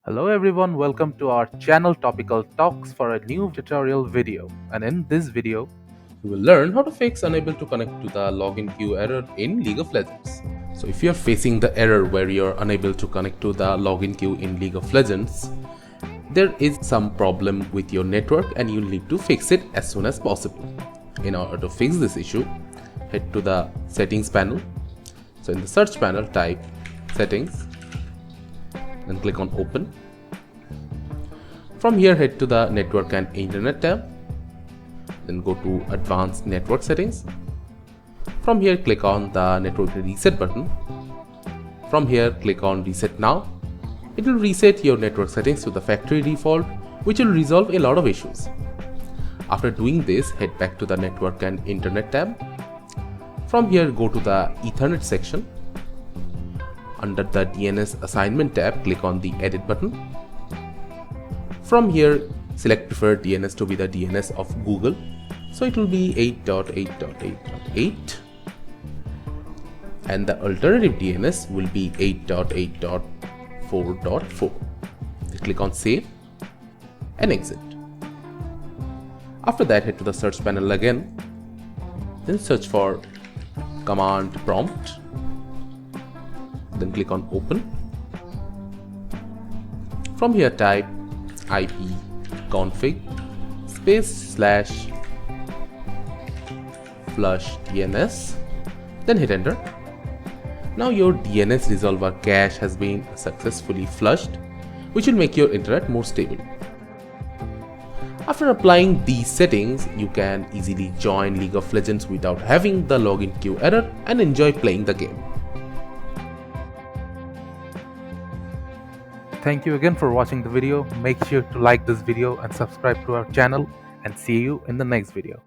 Hello everyone, welcome to our channel Topical Talks for a new tutorial video. And in this video, you will learn how to fix unable to connect to the login queue error in League of Legends. So if you are facing the error where you are unable to connect to the login queue in League of Legends, there is some problem with your network and you'll need to fix it as soon as possible. In order to fix this issue, head to the settings panel. So in the search panel, type settings, then click on open. From here, head to the network and internet tab. Then go to advanced network settings. From here, click on the network reset button. From here, click on reset now. It will reset your network settings to the factory default, which will resolve a lot of issues. After doing this, head back to the network and internet tab. From here, go to the Ethernet section. Under the DNS assignment tab, click on the edit button. From here, select preferred DNS to be the DNS of Google. So it will be 8.8.8.8 and the alternative DNS will be 8.8.4.4. Click on save and exit. After that, head to the search panel again. Then search for command prompt. Then click on open. From here, type ipconfig /flush DNS, then hit enter. Now your DNS resolver cache has been successfully flushed, which will make your internet more stable. After applying these settings, you can easily join League of Legends without having the login queue error and enjoy playing the game. thank you again for watching the video. Make sure to like this video and subscribe to our channel, and see you in the next video.